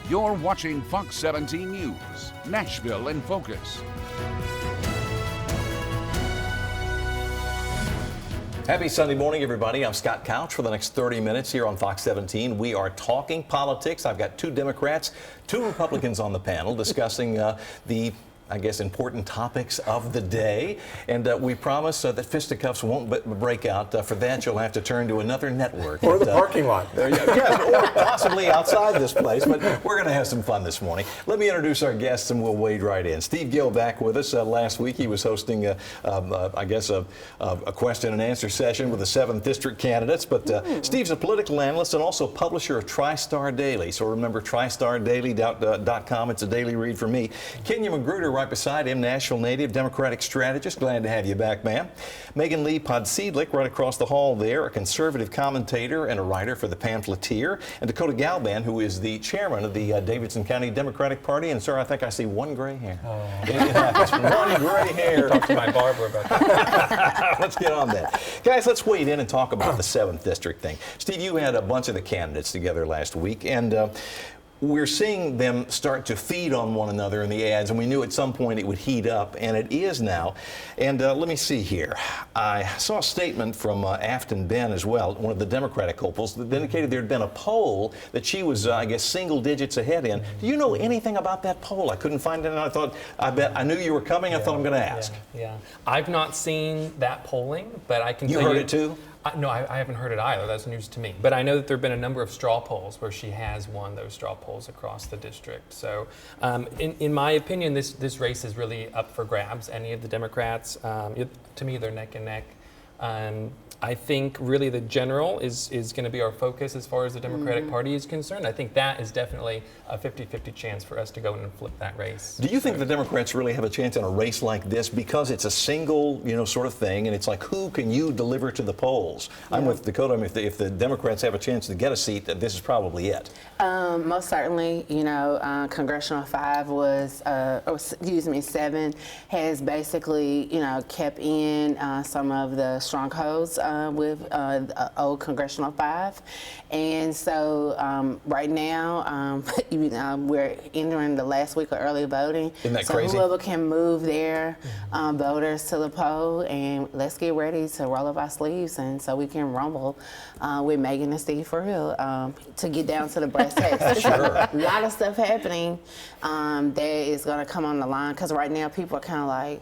You're watching Fox 17 News, Nashville in Focus. Happy Sunday morning, everybody. I'm Scott Couch for the next 30 minutes here on Fox 17. We are talking politics. I've got two Democrats, two Republicans on the panel discussing the important topics of the day. And we promise that fisticuffs won't break out. For that, you'll have to turn to another network. Or the parking lot. Yes, or possibly outside this place. But we're going to have some fun this morning. Let me introduce our guests, and we'll wade right in. Steve Gill back with us. Last week, he was hosting, a question and answer session with the 7th District candidates. But Steve's a political analyst and also publisher of TriStar Daily. So remember, TriStarDaily.com. It's a daily read for me. Kenya Magruder right beside him, Nashville native, Democratic strategist. Glad to have you back, ma'am. Megan Lee Podsiedlik right across the hall there, a conservative commentator and a writer for the Pamphleteer. And Dakota Galban, who is the chairman of the Davidson County Democratic Party. And, sir, I think I see one gray hair. Oh. It's one gray hair. Talk to my barber about that. Let's get on that. Guys, let's wade in and talk about the 7th District thing. Steve, you had a bunch of the candidates together last week, and we're seeing them start to feed on one another in the ads, and we knew at some point it would heat up, and it is now. And let me see here. I saw a statement from Afton Ben as well, one of the Democratic hopefuls, that indicated there had been a poll that she was, single digits ahead in. Do you know anything about that poll? I couldn't find it, and I thought, I knew you were coming. I thought I'm going to ask. Yeah. I've not seen that polling, but I can tell you. You heard it too? No, I haven't heard it either. That's news to me. But I know that there have been a number of straw polls where she has won those straw polls across the district. So in my opinion, this race is really up for grabs. Any of the Democrats, to me, they're neck and neck. I think really the general is going to be our focus as far as the Democratic Party is concerned. I think that is definitely a 50-50 chance for us to go in and flip that race. Do you think the Democrats really have a chance in a race like this because it's a single, sort of thing, and it's like, who can you deliver to the polls? Yeah. I'm with Dakota. I mean, if the Democrats have a chance to get a seat, this is probably it. Most certainly, Congressional 5 was, 7 has basically, kept in some of the strongholds with old Congressional 5. And so right now, we're entering the last week of early voting. Isn't that so crazy? Whoever can move their voters to the poll, and let's get ready to roll up our sleeves, and so we can rumble with Megan and Steve for real to get down to the brass tacks. Sure. A lot of stuff happening that is going to come on the line, because right now people are kind of like,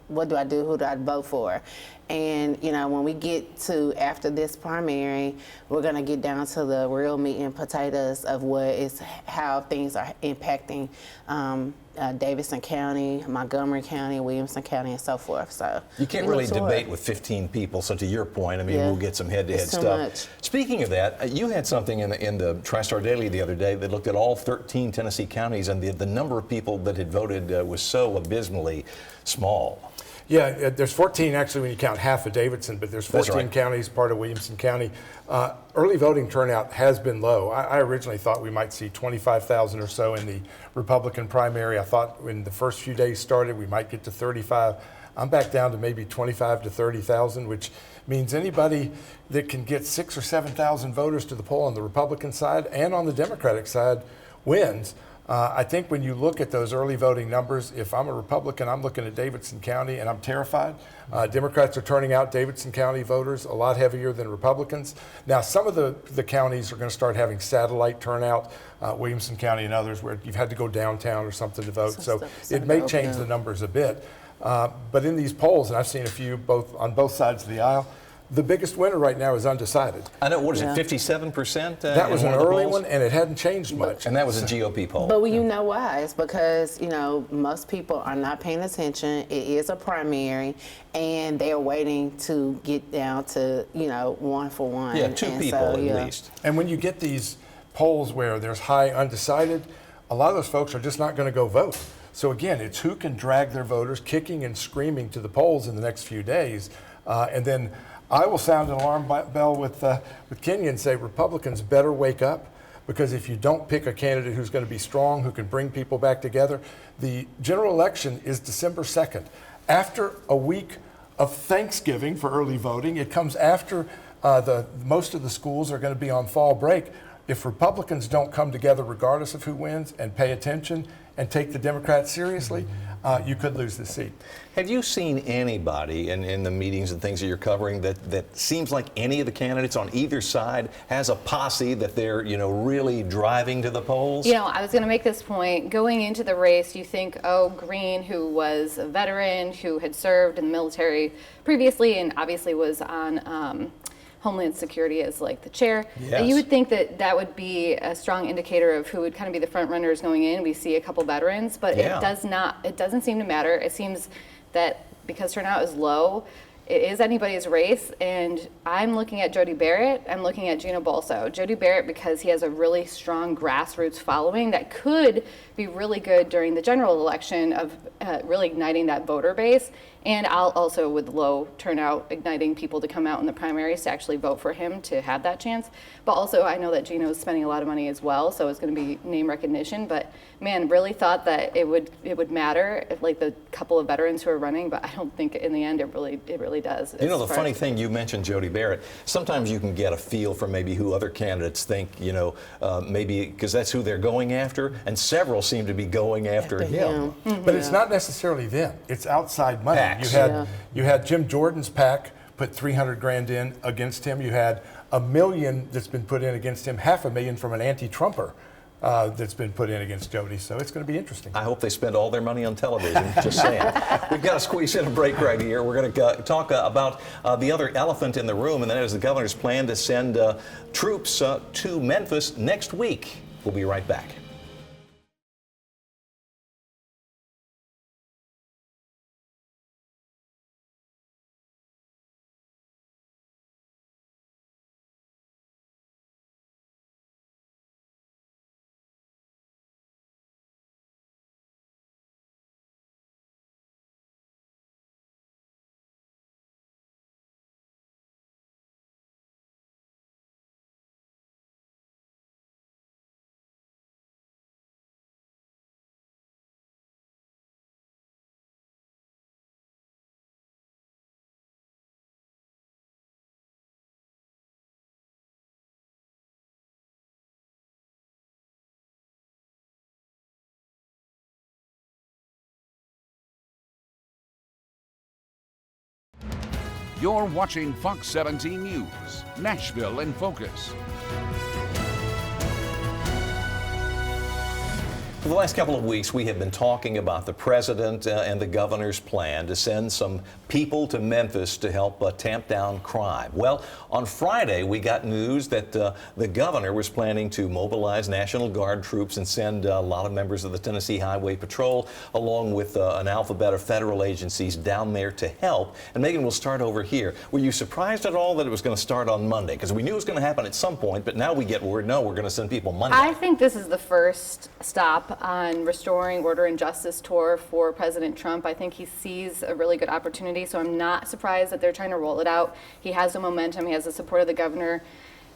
what do I do? Who do I vote for? And, when we get to after this primary, we're going to get down to the real meat and potatoes of how things are impacting Davidson County, Montgomery County, Williamson County, and so forth. So you can't really debate with 15 people. So to your point, we'll get some head-to-head stuff. Much. Speaking of that, you had something in the TriStar Daily the other day that looked at all 13 Tennessee counties, and the number of people that had voted was so abysmally small. Yeah, there's 14 actually when you count half of Davidson, but there's 14 right. counties, part of Williamson County. Early voting turnout has been low. I originally thought we might see 25,000 or so in the Republican primary. I thought when the first few days started, we might get to 35. I'm back down to maybe 25 to 30,000, which means anybody that can get 6,000 or 7,000 voters to the poll on the Republican side and on the Democratic side wins. I think when you look at those early voting numbers, if I'm a Republican, I'm looking at Davidson County and I'm terrified. Democrats are turning out Davidson County voters a lot heavier than Republicans. Now, some of the counties are going to start having satellite turnout, Williamson County and others, where you've had to go downtown or something to vote. So it may change the numbers a bit. But in these polls, and I've seen a few on both sides of the aisle, the biggest winner right now is undecided. I know, what is it, 57%? That was an early one, and it hadn't changed much. And that was a GOP poll. But you know why? It's because, most people are not paying attention. It is a primary, and they're waiting to get down to, one for one. Yeah, two people at least. And when you get these polls where there's high undecided, a lot of those folks are just not going to go vote. So again, it's who can drag their voters kicking and screaming to the polls in the next few days. And then I will sound an alarm bell with Kenya and say Republicans better wake up, because if you don't pick a candidate who's going to be strong, who can bring people back together, the general election is December 2nd. After a week of Thanksgiving for early voting, it comes after most of the schools are going to be on fall break. if Republicans don't come together regardless of who wins and pay attention and take the Democrats seriously, you could lose the seat. Have you seen anybody in the meetings and things that you're covering that seems like any of the candidates on either side has a posse that they're, really driving to the polls? I was going to make this point. Going into the race, you think, Green, who was a veteran, who had served in the military previously and obviously was on Homeland Security as like the chair. Yes. You would think that would be a strong indicator of who would kind of be the front runners going in. We see a couple veterans, but Yeah. it does not. It doesn't seem to matter. It seems that because turnout is low, it is anybody's race, and I'm looking at Jody Barrett. I'm looking at Gino Balso. Jody Barrett because he has a really strong grassroots following that could be really good during the general election of really igniting that voter base. And I'll also, with low turnout, igniting people to come out in the primaries to actually vote for him to have that chance. But also, I know that Gino is spending a lot of money as well, so it's going to be name recognition. But man, really thought that it would matter if, like, the couple of veterans who are running. But I don't think in the end it really does. The funny thing, you mentioned Jody Barrett. Sometimes you can get a feel for maybe who other candidates think, maybe because that's who they're going after, and several seem to be going after him. But it's not necessarily them. It's outside money. PACs. You had Jim Jordan's PAC put $300,000 in against him. You had $1 million that's been put in against him, $500,000 from an anti-Trumper that's been put in against Jody. So it's going to be interesting. I hope they spend all their money on television, just saying. We've got to squeeze in a break right here. We're going to talk about the other elephant in the room, and that is the governor's plan to send troops to Memphis next week. We'll be right back. You're watching Fox 17 News, Nashville in Focus. For the last couple of weeks, we have been talking about the president and the governor's plan to send some people to Memphis to help tamp down crime. Well, on Friday, we got news that the governor was planning to mobilize National Guard troops and send a lot of members of the Tennessee Highway Patrol, along with an alphabet of federal agencies down there to help. And Megan, we'll start over here. Were you surprised at all that it was going to start on Monday? Because we knew it was going to happen at some point, but now we get word, no, we're going to send people Monday. I think this is the first stop on restoring order and justice tour for President Trump. I think he sees a really good opportunity, so I'm not surprised that they're trying to roll it out. He has the momentum, he has the support of the governor.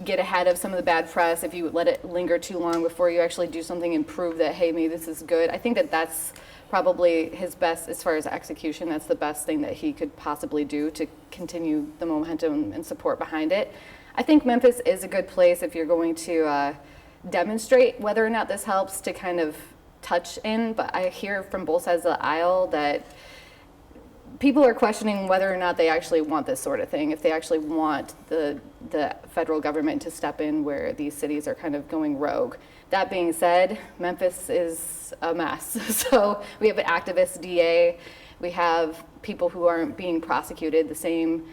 Get ahead of some of the bad press if you let it linger too long before you actually do something and prove that, hey, maybe this is good. I think that that's probably his best, as far as execution, that's the best thing that he could possibly do to continue the momentum and support behind it. I think Memphis is a good place if you're going to demonstrate whether or not this helps to kind of touch in, but I hear from both sides of the aisle that people are questioning whether or not they actually want this sort of thing, if they actually want the federal government to step in where these cities are kind of going rogue. That being said, Memphis is a mess. So we have an activist DA, we have people who aren't being prosecuted, the same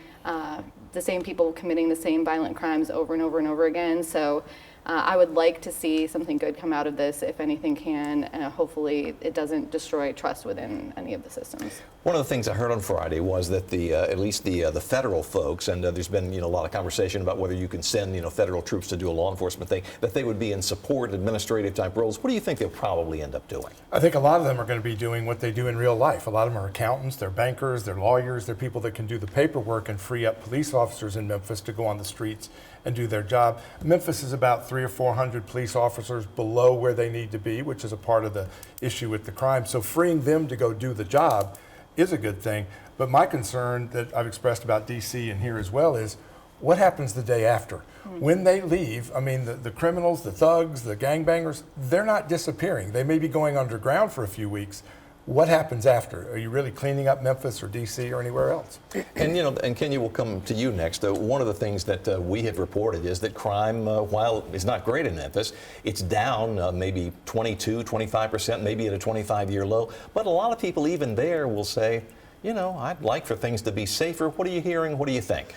people committing the same violent crimes over and over and over again. So I would like to see something good come out of this, if anything can. Hopefully it doesn't destroy trust within any of the systems. One of the things I heard on Friday was that at least the federal folks, and there's been a lot of conversation about whether you can send federal troops to do a law enforcement thing, that they would be in support, administrative type roles. What do you think they'll probably end up doing? I think a lot of them are going to be doing what they do in real life. A lot of them are accountants, they're bankers, they're lawyers, they're people that can do the paperwork and free up police officers in Memphis to go on the streets and do their job. Memphis is about 300 or 400 police officers below where they need to be, which is a part of the issue with the crime. So freeing them to go do the job is a good thing. But my concern that I've expressed about DC and here as well is, What happens the day after? When they leave, I mean, the criminals, the thugs, the gangbangers, they're not disappearing. They may be going underground for a few weeks. What happens after? Are you really cleaning up Memphis or D.C. or anywhere else? And, you know, and Kenya, will come to you next. One of the things that we have reported is that crime, while it's not great in Memphis, it's down maybe 22, 25%, maybe at a 25-year low. But a lot of people even there will say, you know, I'd like for things to be safer. What are you hearing? What do you think?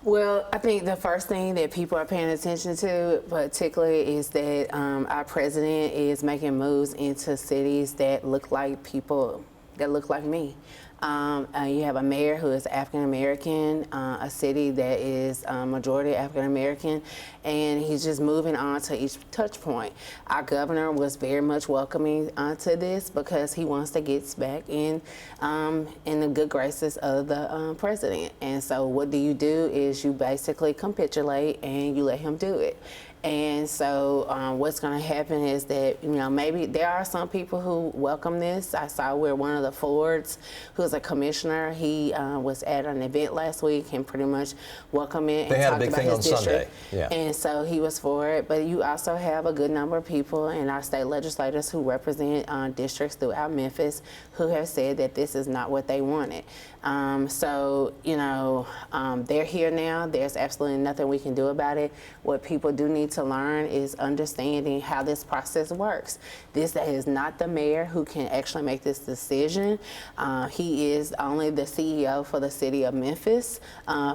Well, I think the first thing that people are paying attention to, particularly, is that our president is making moves into cities that look like people that look like me. You have a mayor who is African American, a city that is majority African American, and he's just moving on to each touch point. Our governor was very much welcoming to this because he wants to get back in the good graces of the president. And so what do? Is you basically capitulate and you let him do it. And so what's going to happen is that, you know, maybe there are some people who welcome this. I saw where one of the Fords, who's a commissioner, he was at an event last week and pretty much welcomed it and talked about his district. Yeah. And so he was for it. But you also have a good number of people in our state legislators who represent districts throughout Memphis who have said that this is not what they wanted. So, you know, they're here now. There's absolutely nothing we can do about it. What people do need to learn is understanding how this process works. This is not the mayor who can actually make this decision. He is only the CEO for the city of Memphis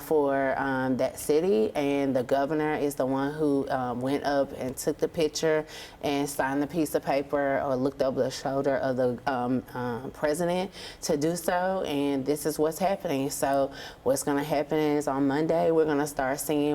for that city, and the governor is the one who went up and took the picture and signed the piece of paper or looked over the shoulder of the president to do so, and this is what's happening. So what's going to happen is on Monday we're going to start seeing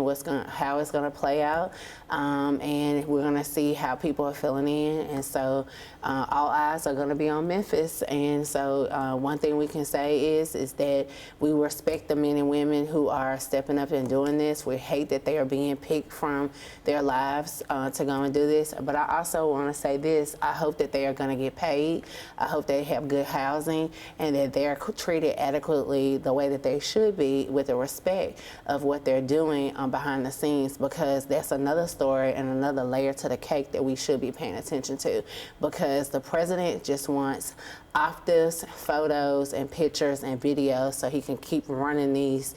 how it's going to play out, and we're going to see how people are filling in. And so all eyes are going to be on Memphis. And so one thing we can say is that we respect the men and women who are stepping up and doing this. We hate that they are being picked from their lives to go and do this. But I also want to say this: I hope that they are going to get paid. I hope they have good housing and that they're treated adequately the way that they should be, with the respect of what they're doing behind the scenes, because that's another story and another layer to the cake that we should be paying attention to, because the president just wants optics, photos and pictures and videos so he can keep running these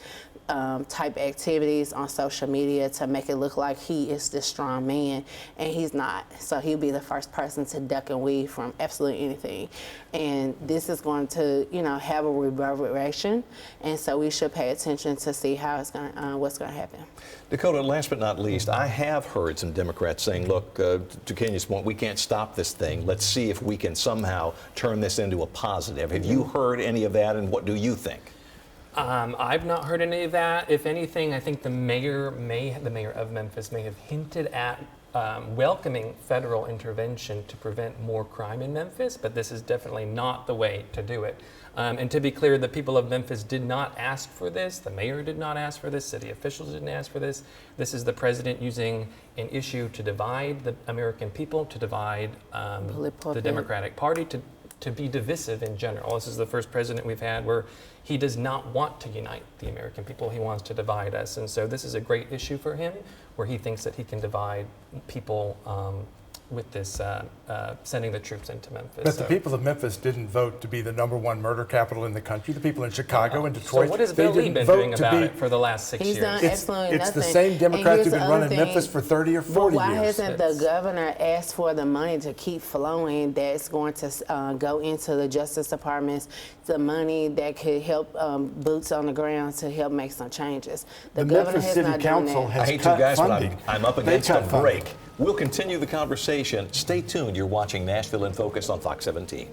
type activities on social media to make it look like he is this strong man, and he's not. So he'll be the first person to duck and weave from absolutely anything. And this is going to, you know, have a reverberation, and so we should pay attention to see how it's going what's going to happen. Dakota, last but not least, I have heard some Democrats saying, look, to Kenya's point, we can't stop this thing. Let's see if we can somehow turn this into a positive. Have you heard any of that, and what do you think? I've not heard any of that. If anything, I think the mayor of Memphis may have hinted at welcoming federal intervention to prevent more crime in Memphis, but this is definitely not the way to do it. And to be clear, the people of Memphis did not ask for this. The mayor did not ask for this. City officials didn't ask for this. This is the president using an issue to divide the American people, to divide the Democratic Party, to be divisive in general. This is the first president we've had where he does not want to unite the American people. He wants to divide us. And so this is a great issue for him, where he thinks that he can divide people with this sending the troops into Memphis. But the people of Memphis didn't vote to be the #1 murder capital in the country. The people in Chicago and Detroit, so what has Bill Lee been doing about it for the last 6 years? He's done absolutely nothing. It's the same Democrats who've been running Memphis for 30 or 40 years. Why hasn't the governor asked for the money to keep flowing that's going to go into the Justice Departments, the money that could help boots on the ground to help make some changes? The governor Memphis has City not Council done that. has I hate cut to, guys, funding. but I'm up They against a cut funding. break. We'll continue the conversation. Stay tuned. You're watching Nashville in Focus on Fox 17.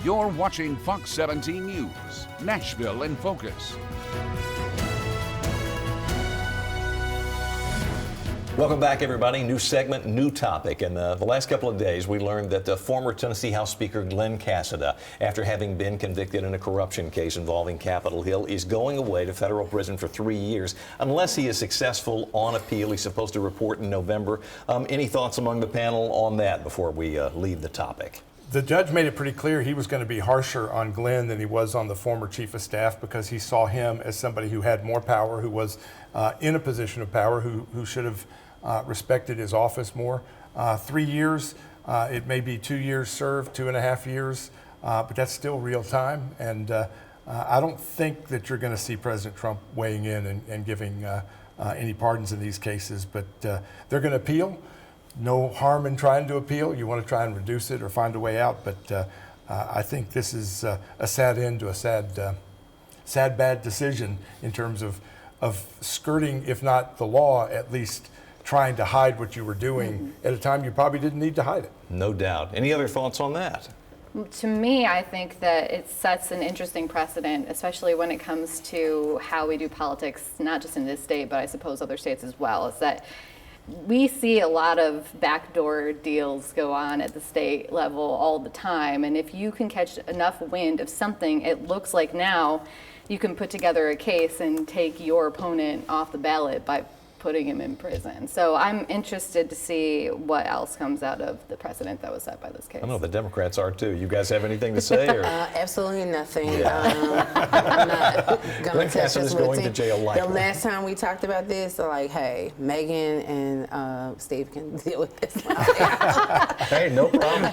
You're watching Fox 17 News, Nashville in Focus. Welcome back, everybody. New segment, new topic. In the last couple of days, we learned that former Tennessee House Speaker Glenn Cassada, after having been convicted in a corruption case involving Capitol Hill, is going away to federal prison for 3 years unless he is successful on appeal. He's supposed to report in November. Any thoughts among the panel on that before we leave the topic? The judge made it pretty clear he was going to be harsher on Glenn than he was on the former chief of staff because he saw him as somebody who had more power, who was in a position of power, who should have respected his office more. 3 years, it may be 2 years served, 2.5 years, but that's still real time. And I don't think that you're going to see President Trump weighing in and giving any pardons in these cases, but they're going to appeal. No harm in trying to appeal. You want to try and reduce it or find a way out, but I think this is a sad end to a sad bad decision in terms of skirting, if not the law, at least trying to hide what you were doing at a time you probably didn't need to hide it. No doubt. Any other thoughts on that? To me, I think that it sets an interesting precedent, especially when it comes to how we do politics, not just in this state, but I suppose other states as well, is that we see a lot of backdoor deals go on at the state level all the time. And if you can catch enough wind of something, it looks like now you can put together a case and take your opponent off the ballot by putting him in prison. So I'm interested to see what else comes out of the precedent that was set by this case. I know the Democrats are too. You guys have anything to say? Or? Absolutely nothing. Yeah. I'm not going to touch Cassada's this going to jail likely. The last time we talked about this, they're like, hey, Megan and Steve can deal with this. Hey, no problem.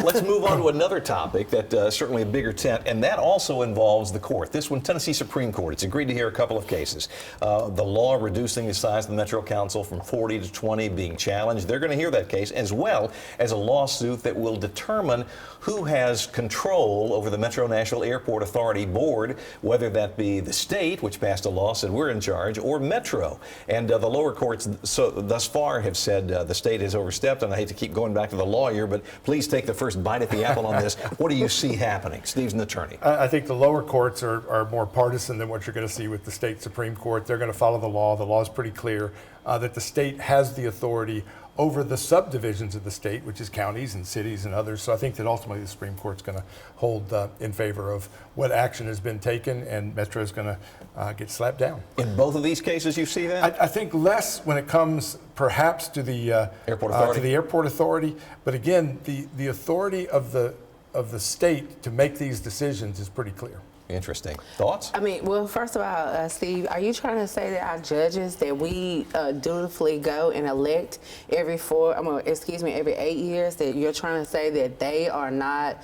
Let's move on to another topic that certainly a bigger tent, and that also involves the court. This one, Tennessee Supreme Court. It's agreed to hear a couple of cases. The law reducing the size of the Metro Council from 40 to 20 being challenged. They're going to hear that case, as well as a lawsuit that will determine who has control over the Metro Nashville Airport Authority Board, whether that be the state, which passed a law, said we're in charge, or Metro. And the lower courts thus far have said the state has overstepped, and I hate to keep going back to the lawyer, but please take the first bite at the apple on this. What do you see happening? Steve's an attorney. I think the lower courts are more partisan than what you're going to see with the state Supreme Court. They're going to follow the law. The law is pretty clear that the state has the authority over the subdivisions of the state, which is counties and cities and others. So I think that ultimately the Supreme Court's going to hold in favor of what action has been taken, and Metro is going to get slapped down. In both of these cases, you see that? I think less when it comes perhaps to the airport authority. But again, the authority of the state to make these decisions is pretty clear. Everything. Thoughts? I mean, well, first of all, Steve, are you trying to say that our judges that we dutifully go and elect every 8 years, that you're trying to say that they are not,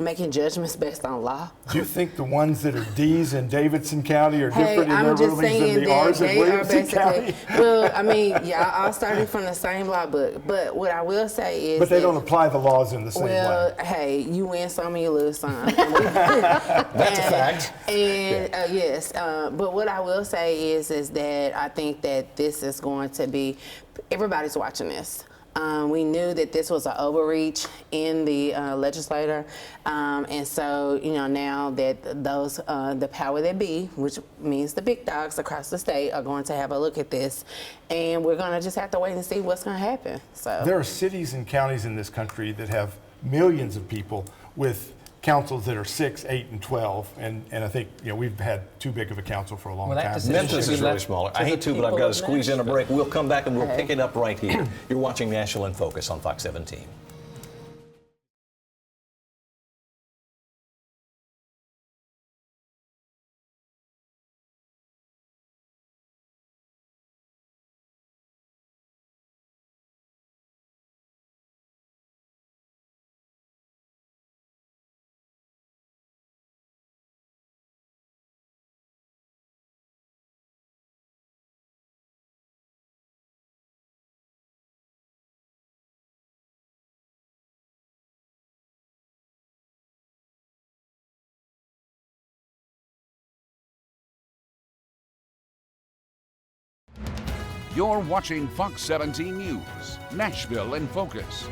making judgments based on law? Do you think the ones that are D's in Davidson County are different in their rulings than the R's in Williamson County? Well, I mean, y'all all started from the same law book, but what I will say is But they don't apply the laws in the same way. Well, hey, you win some and you lose some. That's a fact. And yes, but what I will say is that I think that this is going to be, everybody's watching this. We knew that this was an overreach in the legislature, and so now that those the power that be, which means the big dogs across the state, are going to have a look at this, and we're going to just have to wait and see what's going to happen. So there are cities and counties in this country that have millions of people with councils that are 6, 8, and 12, and I think we've had too big of a council for a long time. Memphis is really smaller. I hate to, but I've got to squeeze in a break. We'll come back and we'll pick it up right here. You're watching Nashville in Focus on Fox 17. You're watching Fox 17 News, Nashville in Focus.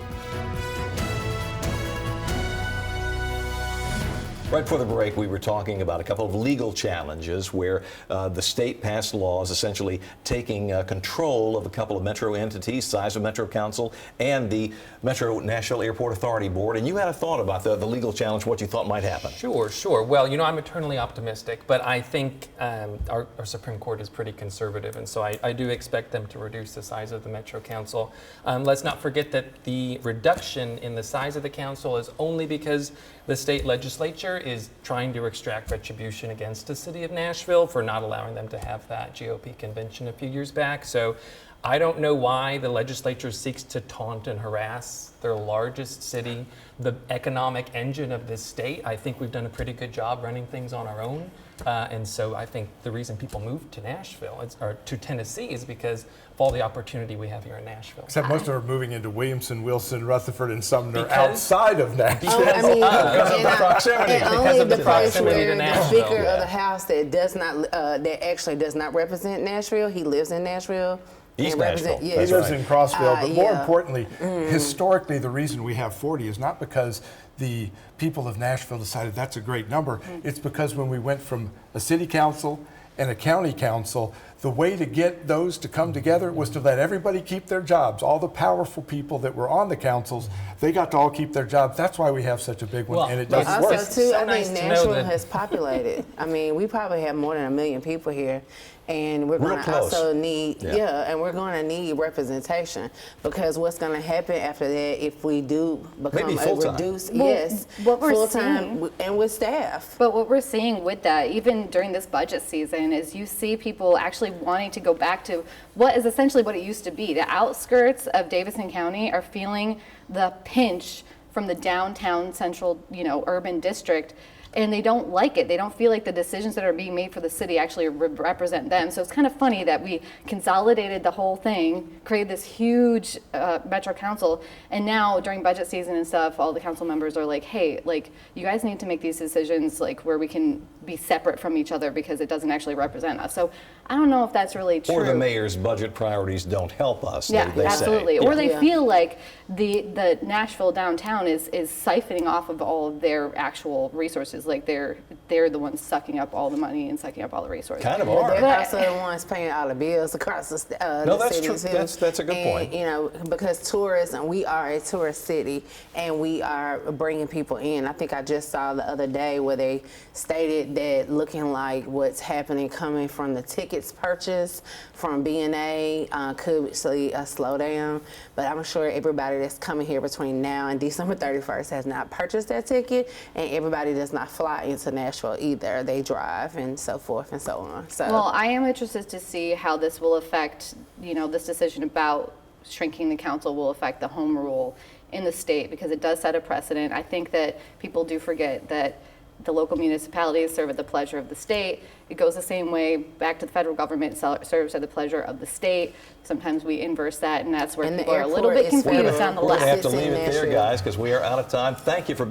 Right before the break, we were talking about a couple of legal challenges where the state passed laws essentially taking control of a couple of metro entities, size of Metro Council and the Metro Nashville Airport Authority Board. And you had a thought about the legal challenge, what you thought might happen. Sure. Well, you know, I'm eternally optimistic, but I think our Supreme Court is pretty conservative, and so I do expect them to reduce the size of the Metro Council. Let's not forget that the reduction in the size of the council is only because the state legislature is trying to extract retribution against the city of Nashville for not allowing them to have that GOP convention a few years back. So I don't know why the legislature seeks to taunt and harass their largest city, the economic engine of this state. I think we've done a pretty good job running things on our own. And so I think the reason people move to Nashville or to Tennessee is because of all the opportunity we have here in Nashville. Except most of them are moving into Williamson, Wilson, Rutherford, and Sumner Because- outside of Nashville. I mean, Because of the proximity. and Because only of the the place proximity to where the Nashville. Speaker of the House that does not, that actually does not represent Nashville, he lives in Nashville. East and represent- Nashville. Yeah, He That's lives right. in Crossville, but more yeah. importantly, historically, the reason we have 40 is not because the people of Nashville decided that's a great number. It's because when we went from a city council and a county council, the way to get those to come together was to let everybody keep their jobs. All the powerful people that were on the councils, they got to all keep their jobs. That's why we have such a big one, Well, and it but doesn't Also, work. too, so I nice think to know Nashville that- has populated. I mean, we probably have more than 1 million people here, and we're Real going to close. also need, Yeah. and we're going to need representation, because what's going to happen after that if we do become Maybe a full-time. reduced, Well, yes, what we're full-time and with staff. But what we're seeing with that, even during this budget season, is you see people actually wanting to go back to what is essentially what it used to be. The outskirts of Davidson County are feeling the pinch from the downtown central, urban district, and they don't like it. They don't feel like the decisions that are being made for the city actually represent them. So it's kind of funny that we consolidated the whole thing, created this huge Metro Council, and now during budget season and stuff, all the council members are like, hey, like, you guys need to make these decisions like where we can be separate from each other because it doesn't actually represent us. So I don't know if that's really true. Or the mayor's budget priorities don't help us, Yeah, they say. absolutely. Or they Yeah. feel like the Nashville downtown is siphoning off of all of their actual resources. Like they're the ones sucking up all the money and sucking up all the resources. Kind of They're are. But- also the ones paying all the bills across the No, that's cities true. too. That's a good And, point. because tourism, we are a tourist city, and we are bringing people in. I think I just saw the other day where they stated that looking like what's happening coming from the tickets purchase from B&A could see a slowdown. But I'm sure everybody that's coming here between now and December 31st has not purchased their ticket, and everybody does not fly into Nashville either. They drive and so forth and so on. So. Well, I am interested to see how this will affect, this decision about shrinking the council will affect the home rule in the state, because it does set a precedent. I think that people do forget that the local municipalities serve at the pleasure of the state. It goes the same way back to the federal government, serves at the pleasure of the state. Sometimes we inverse that, and that's where And the people are a little airport bit is confused where- on the We're going to have left. to leave it there, Nashville. guys, because we are out of time. Thank you for